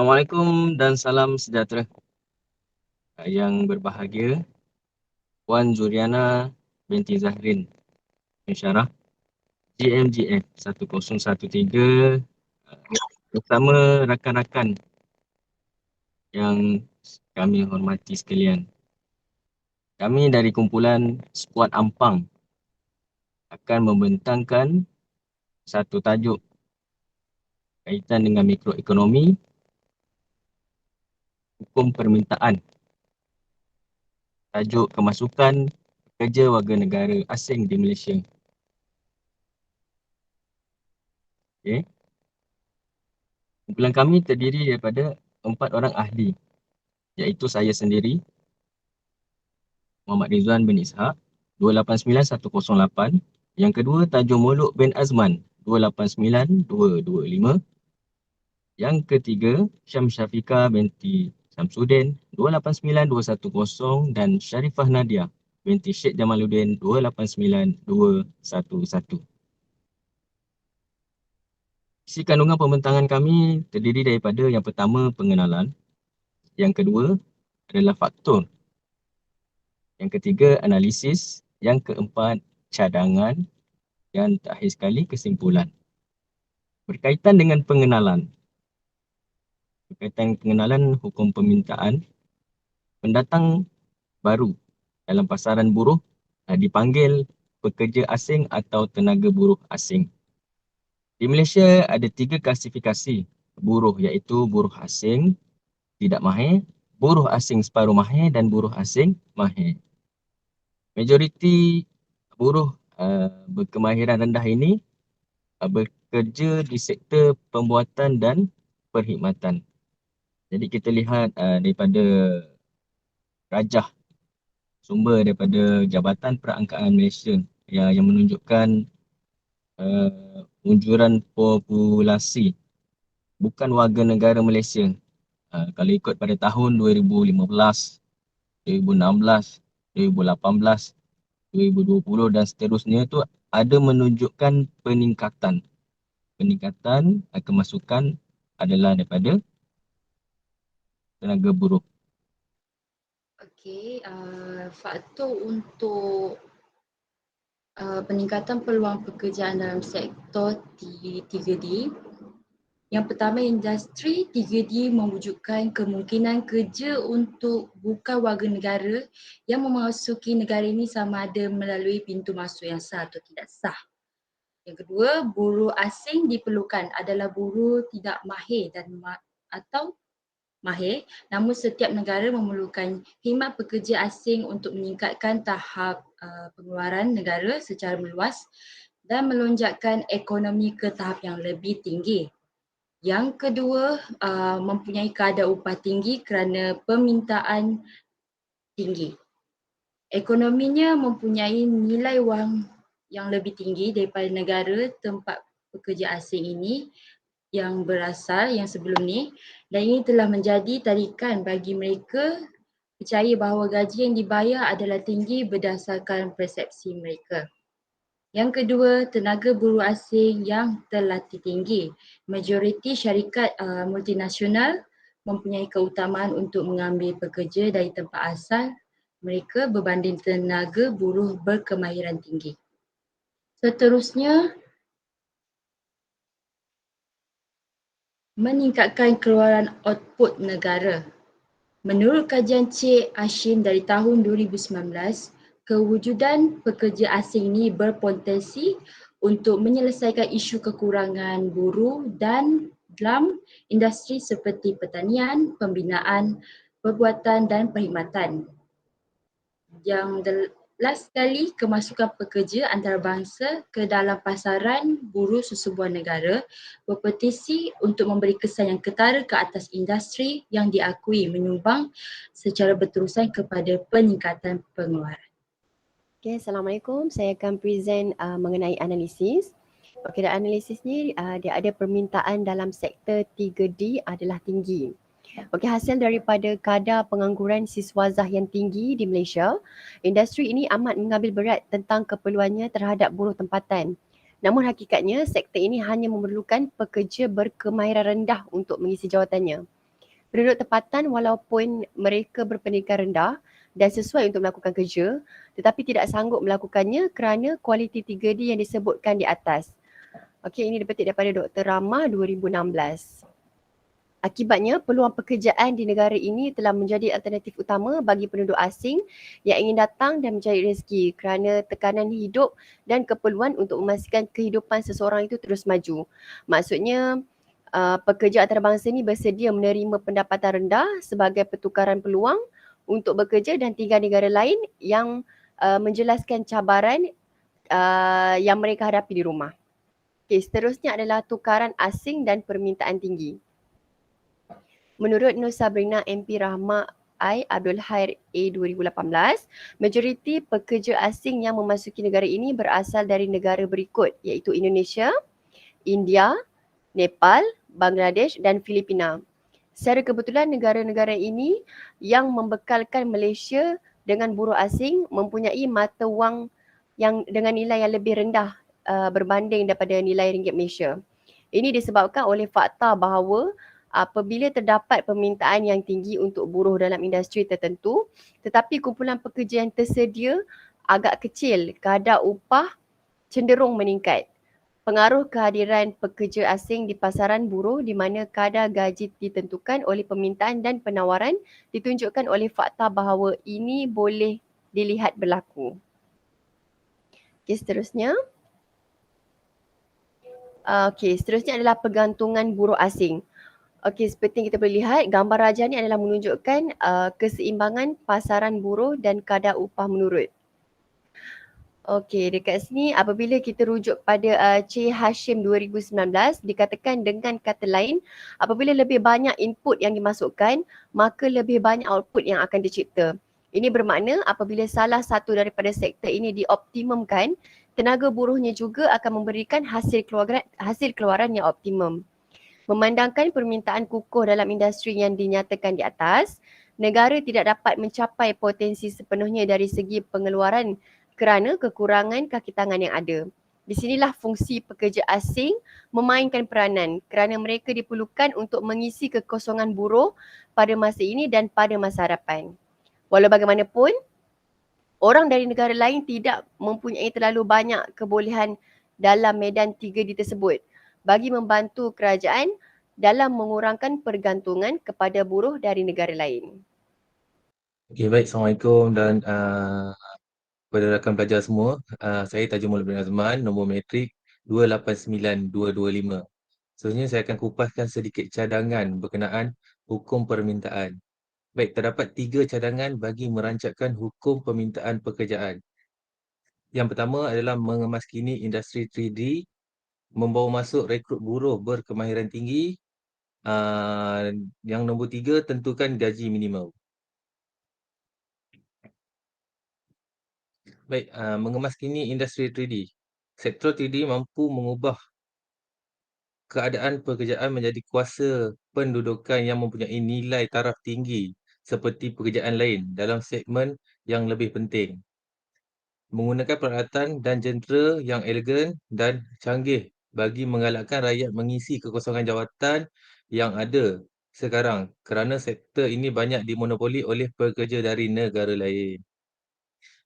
Assalamualaikum dan salam sejahtera. Yang berbahagia, Puan Zuriana binti Zahrin Pensyarah, GMGF 1013, bersama rakan-rakan yang kami hormati sekalian. Kami dari kumpulan Skuad Ampang akan membentangkan satu tajuk kaitan dengan mikroekonomi, hukum permintaan, tajuk kemasukan pekerja warga negara asing di Malaysia. Okay. Kumpulan kami terdiri daripada 4 orang ahli, iaitu saya sendiri, Muhammad Rizwan bin Ishaq, 289108. Yang kedua, Tajul Muluk bin Azman, 289225. Yang ketiga, Syam Syafiqah binti Samsudin, 289210. Dan Syarifah Nadia binti Syed Jamaluddin, 289211. Isi kandungan pembentangan kami terdiri daripada yang pertama, pengenalan. Yang kedua adalah faktor. Yang ketiga, analisis. Yang keempat, cadangan. Dan terakhir sekali, kesimpulan. Berkaitan dengan pengenalan. Hukum permintaan, pendatang baru dalam pasaran buruh dipanggil pekerja asing atau tenaga buruh asing. Di Malaysia ada 3 klasifikasi buruh, iaitu buruh asing tidak mahir, buruh asing separuh mahir dan buruh asing mahir. Majoriti buruh berkemahiran rendah ini bekerja di sektor pembuatan dan perkhidmatan. Jadi kita lihat daripada rajah sumber daripada Jabatan Perangkaan Malaysia yang menunjukkan unjuran populasi bukan warga negara Malaysia. Kalau ikut pada tahun 2015, 2016, 2018, 2020 dan seterusnya itu ada menunjukkan peningkatan kemasukan adalah daripada tenaga buruh. Okey, faktor untuk peningkatan peluang pekerjaan dalam sektor 3D. Yang pertama, industri 3D mewujudkan kemungkinan kerja untuk bukan warga negara yang memasuki negara ini sama ada melalui pintu masuk yang sah atau tidak sah. Yang kedua, buruh asing diperlukan adalah buruh tidak mahir atau mahir, namun setiap negara memerlukan khidmat pekerja asing untuk meningkatkan tahap pengeluaran negara secara meluas dan melonjakkan ekonomi ke tahap yang lebih tinggi. Yang kedua, mempunyai kadar upah tinggi kerana permintaan tinggi. Ekonominya mempunyai nilai wang yang lebih tinggi daripada negara tempat pekerja asing ini yang berasal yang sebelum ni, dan ini telah menjadi tarikan bagi mereka percaya bahawa gaji yang dibayar adalah tinggi berdasarkan persepsi mereka. Yang kedua, tenaga buruh asing yang terlatih tinggi. Majoriti syarikat multinasional mempunyai keutamaan untuk mengambil pekerja dari tempat asal mereka berbanding tenaga buruh berkemahiran tinggi. Seterusnya, meningkatkan keluaran output negara. Menurut kajian Cik Hashim dari tahun 2019, kewujudan pekerja asing ini berpotensi untuk menyelesaikan isu kekurangan buruh dan dalam industri seperti pertanian, pembinaan, perbuatan dan perkhidmatan. Yang last sekali, kemasukan pekerja antarabangsa ke dalam pasaran buruh sesebuah negara berpetisi untuk memberi kesan yang ketara ke atas industri yang diakui menyumbang secara berterusan kepada peningkatan pengeluaran. Okay, Assalamualaikum. Saya akan present mengenai analisis. Okay, dan analisis ni dia ada permintaan dalam sektor 3D adalah tinggi. Okey, hasil daripada kadar pengangguran siswazah yang tinggi di Malaysia, industri ini amat mengambil berat tentang keperluannya terhadap buruh tempatan. Namun hakikatnya sektor ini hanya memerlukan pekerja berkemahiran rendah untuk mengisi jawatannya. penduduk tempatan walaupun mereka berpendidikan rendah dan sesuai untuk melakukan kerja, tetapi tidak sanggup melakukannya kerana kualiti 3D yang disebutkan di atas. Okey, ini dipetik daripada Dr. Rama 2016. Akibatnya, peluang pekerjaan di negara ini telah menjadi alternatif utama bagi penduduk asing yang ingin datang dan mencari rezeki kerana tekanan hidup dan keperluan untuk memastikan kehidupan seseorang itu terus maju. Maksudnya, pekerja antarabangsa ini bersedia menerima pendapatan rendah sebagai pertukaran peluang untuk bekerja dan tinggal di negara lain yang menjelaskan cabaran yang mereka hadapi di rumah. Okay, seterusnya adalah tukaran asing dan permintaan tinggi. Menurut Nur Sabrina MP Rahma I Abdul Khair A 2018, majoriti pekerja asing yang memasuki negara ini berasal dari negara berikut iaitu Indonesia, India, Nepal, Bangladesh dan Filipina. Secara kebetulan negara-negara ini yang membekalkan Malaysia dengan buruh asing mempunyai mata wang yang dengan nilai yang lebih rendah berbanding daripada nilai ringgit Malaysia. Ini disebabkan oleh fakta bahawa apabila terdapat permintaan yang tinggi untuk buruh dalam industri tertentu, tetapi kumpulan pekerja yang tersedia agak kecil, kadar upah cenderung meningkat. Pengaruh kehadiran pekerja asing di pasaran buruh di mana kadar gaji ditentukan oleh permintaan dan penawaran ditunjukkan oleh fakta bahawa ini boleh dilihat berlaku. Okey, seterusnya. Seterusnya adalah pergantungan buruh asing. Okey, seperti yang kita boleh lihat, gambar rajah ni adalah menunjukkan keseimbangan pasaran buruh dan kadar upah menurut. Okey, dekat sini apabila kita rujuk pada C. Hashim 2019, dikatakan dengan kata lain, apabila lebih banyak input yang dimasukkan, maka lebih banyak output yang akan dicipta. Ini bermakna apabila salah satu daripada sektor ini dioptimumkan, tenaga buruhnya juga akan memberikan hasil keluaran yang optimum. Memandangkan permintaan kukuh dalam industri yang dinyatakan di atas, negara tidak dapat mencapai potensi sepenuhnya dari segi pengeluaran kerana kekurangan kaki tangan yang ada. Di sinilah fungsi pekerja asing memainkan peranan kerana mereka diperlukan untuk mengisi kekosongan buruh pada masa ini dan pada masa hadapan. Walau bagaimanapun, orang dari negara lain tidak mempunyai terlalu banyak kebolehan dalam medan 3D tersebut bagi membantu kerajaan dalam mengurangkan pergantungan kepada buruh dari negara lain. Okay, baik. Assalamualaikum dan kepada rakan pelajar semua. Saya Tajamul bin Azman, nombor matrik 289225. Seterusnya saya akan kupaskan sedikit cadangan berkenaan hukum permintaan. Baik, terdapat 3 cadangan bagi merancangkan hukum permintaan pekerjaan. Yang pertama adalah mengemaskini industri 3D, membawa masuk rekrut buruh berkemahiran tinggi. Yang nombor 3, tentukan gaji minimum. Baik, mengemaskini industri 3D. Sektor 3D mampu mengubah keadaan pekerjaan menjadi kuasa pendudukan yang mempunyai nilai taraf tinggi seperti pekerjaan lain dalam segmen yang lebih penting. Menggunakan peralatan dan jentera yang elegan dan canggih bagi menggalakkan rakyat mengisi kekosongan jawatan yang ada sekarang kerana sektor ini banyak dimonopoli oleh pekerja dari negara lain.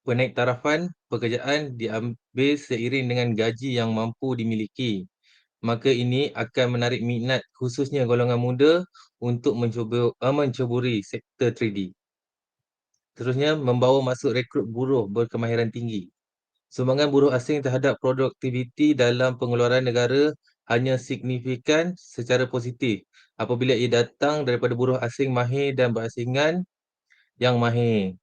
Penaiktarafan pekerjaan diambil seiring dengan gaji yang mampu dimiliki. Maka ini akan menarik minat khususnya golongan muda untuk mencuburi sektor 3D. Terusnya, membawa masuk rekrut buruh berkemahiran tinggi. Sumbangan buruh asing terhadap produktiviti dalam pengeluaran negara hanya signifikan secara positif apabila ia datang daripada buruh asing mahir dan berasingan yang mahir.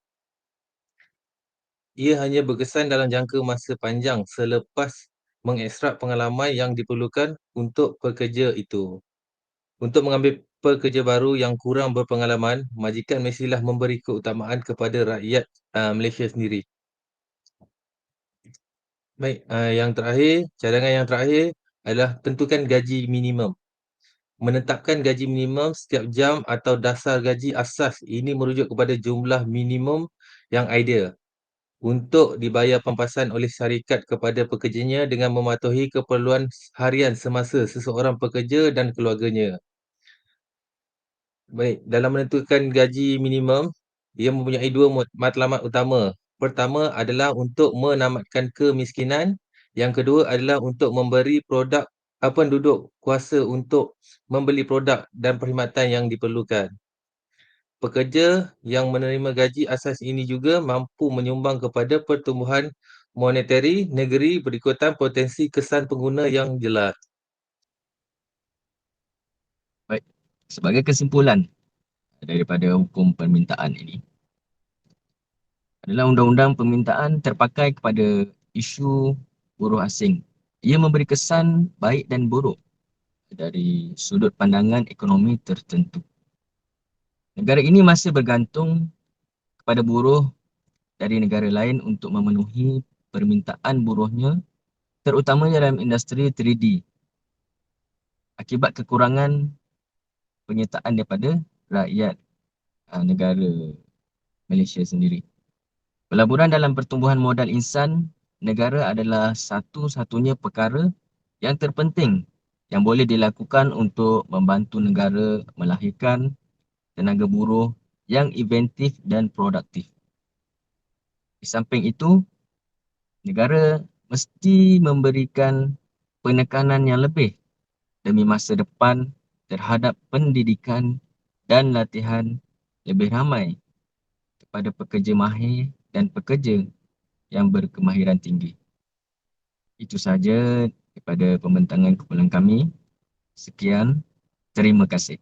Ia hanya berkesan dalam jangka masa panjang selepas mengekstrak pengalaman yang diperlukan untuk pekerja itu. Untuk mengambil pekerja baru yang kurang berpengalaman, majikan mestilah memberi keutamaan kepada rakyat Malaysia sendiri. Baik, cadangan yang terakhir adalah tentukan gaji minimum. Menetapkan gaji minimum setiap jam atau dasar gaji asas ini merujuk kepada jumlah minimum yang ideal untuk dibayar pampasan oleh syarikat kepada pekerjanya dengan mematuhi keperluan harian semasa seseorang pekerja dan keluarganya. Baik, dalam menentukan gaji minimum, ia mempunyai dua matlamat utama. Pertama adalah untuk menamatkan kemiskinan. Yang kedua adalah untuk memberi penduduk kuasa untuk membeli produk dan perkhidmatan yang diperlukan. Pekerja yang menerima gaji asas ini juga mampu menyumbang kepada pertumbuhan monetari negeri berikutan potensi kesan pengguna yang jelas. Baik, sebagai kesimpulan daripada hukum permintaan ini adalah undang-undang permintaan terpakai kepada isu buruh asing. Ia memberi kesan baik dan buruk dari sudut pandangan ekonomi tertentu. Negara ini masih bergantung kepada buruh dari negara lain untuk memenuhi permintaan buruhnya, terutamanya dalam industri 3D, akibat kekurangan penyertaan daripada rakyat negara Malaysia sendiri. Pelaburan dalam pertumbuhan modal insan negara adalah satu-satunya perkara yang terpenting yang boleh dilakukan untuk membantu negara melahirkan tenaga buruh yang inventif dan produktif. Di samping itu, negara mesti memberikan penekanan yang lebih demi masa depan terhadap pendidikan dan latihan lebih ramai kepada pekerja mahir dan pekerja yang berkemahiran tinggi. Itu sahaja daripada pembentangan kumpulan kami. Sekian, terima kasih.